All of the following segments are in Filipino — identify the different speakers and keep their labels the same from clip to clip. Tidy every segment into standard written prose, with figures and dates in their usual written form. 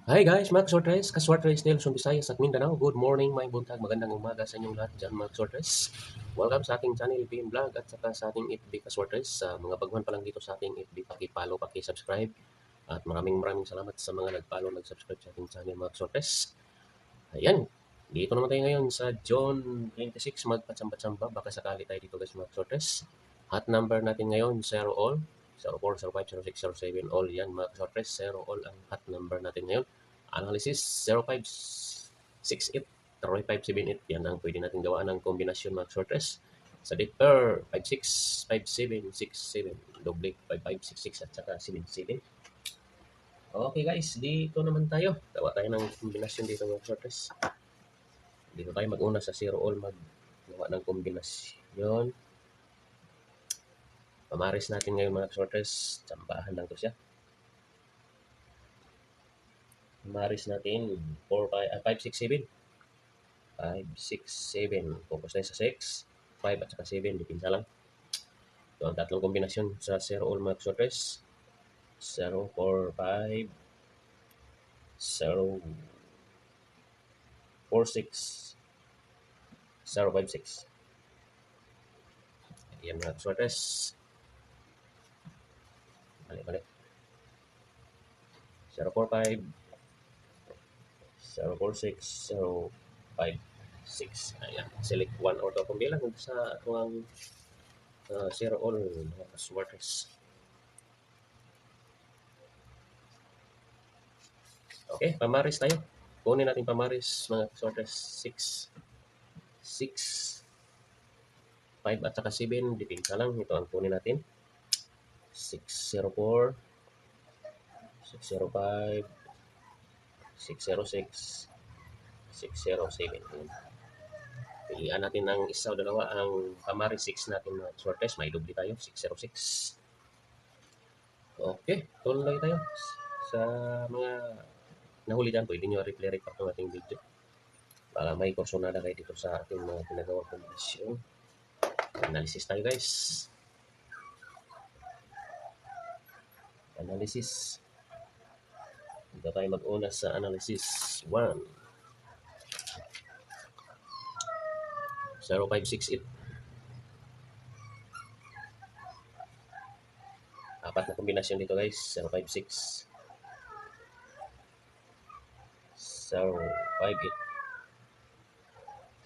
Speaker 1: Hi guys, mga Kasortres, Kaswartres, Nelson Visayas at Mindanao. Good morning, may buntag, magandang umaga sa inyong lahat dyan mga Kasortres. Welcome sa ating channel, PM Vlog at saka sa ating FB Kaswartres. Sa mga baguhan pa lang dito sa ating FB, paki-follow, paki-subscribe. At maraming salamat sa mga nag-follow, nag-subscribe sa ating channel mga Kasortres. Ayan, dito naman tayo ngayon sa John 26, magpatsamba-tsamba. Baka sakali tayo dito guys mga Kasortres. Hot number natin ngayon, 0 all. 04, 05, 06, 07, all yan mga Kasortres. 0 all ang hot number natin ngayon. Analysis 0568, 0578. Yan ang pwede natin gawaan ng kombinasyon mga Kasortres. Sa Dipper, 56, 57, 67, doble 55, 66 at saka 77. Okay guys, dito naman tayo. Gawa tayo ng kombinasyon dito mga Kasortres. Dito tayo mag-una sa 0 all, maggawa ng kombinasyon. Pamaris natin ngayon mga Kasortres. Tsambahan lang to siya. Pamaris natin 5, 6, 7. 5, 6, 7. Focus tayo sa 6. 5 at saka 7. Dipinsa lang. Ito ang tatlong kombinasyon sa 0 all mga Kasortres. 0, 4, 5. 0, 4, 6. 0, 5, 6. Ayan mga Kasortres. Balik. 0, 4, 5. 0, 4, 6. 0, 5, 6. Ayan. Select 1 or 2 kung bilang sa atong 0 all mga Kasortres. Okay, pamaris tayo. Kunin natin pamaris mga Kasortres. 6, 6, 5 at saka 7. Dipinsa lang. Ito ang kunin natin. 604, 605, 606, 607. Pilihan natin ng isa o dalawa. Ang pamari 6 natin mga Kasortres. May doble tayo. 606. Okay, tuloy tayo. Sa mga nahuli dyan, pwede nyo replay pa itong ating video. Para may kursonada kayo dito sa ating mga ginagawang kombinasyon. Analysis tayo guys. Analysis. Dito tayo mag-una sa analysis 1. 0568. Apat na kombinasyon dito guys. 056, 058,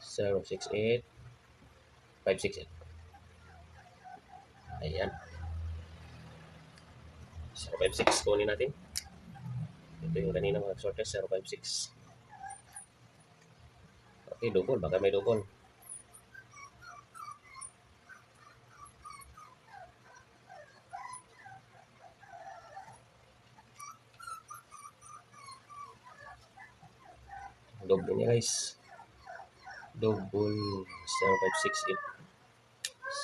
Speaker 1: 068, 568. Ayan. 056 kunin natin. Ito yung kanina mga Kasortres, 056. Okay, double. Baka may double. Double niya guys. Double 0568,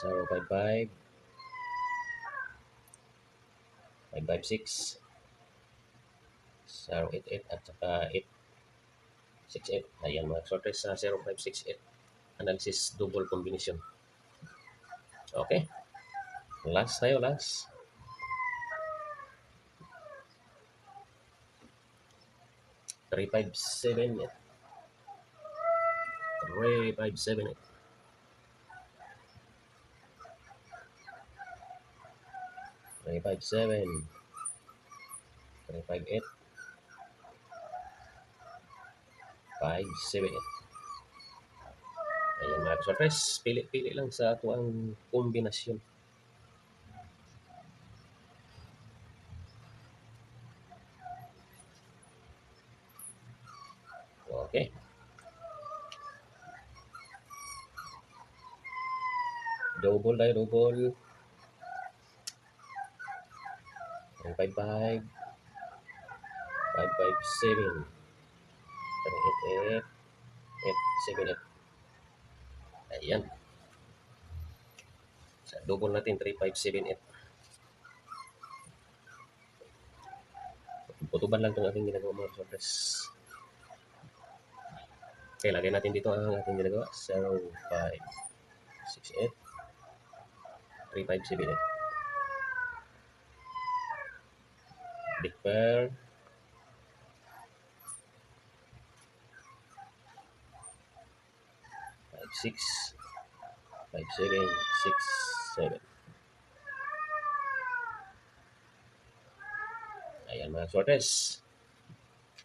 Speaker 1: 055, 556, 088 at saka 868. Ayan mga Kasortres sa 0568. Analysis double combination. Okay. Last tayo, last. 3578. 3578. 357. 358. 578. Ayan mga Kasortres. Pili-pili lang sa ato ang kombinasyon. Okay. Double tayo, double. 355, 557, 388, 878. Ayan. Sa double natin, 3578. Putuban lang itong ating ginagawa mga Kasortres. Okay, lagay natin dito ang ating ginagawa. 0568, 3578. Big pair. 6, 5, 7, 6, 7. Ayan mga sortes.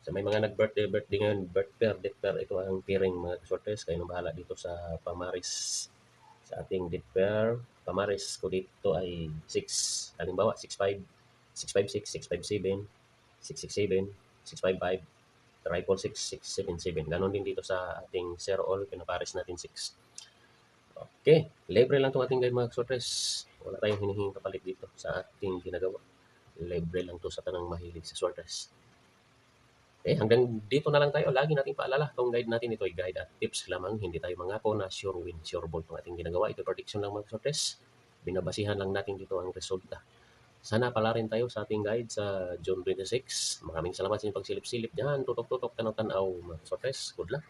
Speaker 1: Sa may mga birthday ngayon, birth pair, death pair, ito ang pairing mga sortes. Kayo nang bahala dito sa pamaris. Sa ating death pair, pamaris ko dito ay 6. Halimbawa, 6-5, 6-5-6, 6-5-7, 6-6-7, 6-5-5, triple 6, 6-7-7. Ganon din dito sa ating zero all, pinapares natin 6. Okay, libre lang itong ating guide mga sortes. Wala tayong hinihinging kapalit dito sa ating ginagawa. Libre lang to sa tanang mahilig sa sortes. Okay, hanggang dito na lang tayo. Lagi nating paalala, itong guide natin ito ay guide at tips lamang. Hindi tayo mangako na sure win, sure ball itong ating ginagawa. Ito prediction lang mga sortes. Binabasihan lang natin dito ang resulta. Sana pala rin tayo sa ating guide sa June 26. Maraming salamat sa inyong pagsilip-silip dyan. Tutok-tutok, tanaw-tanaw mga sortes. Good luck.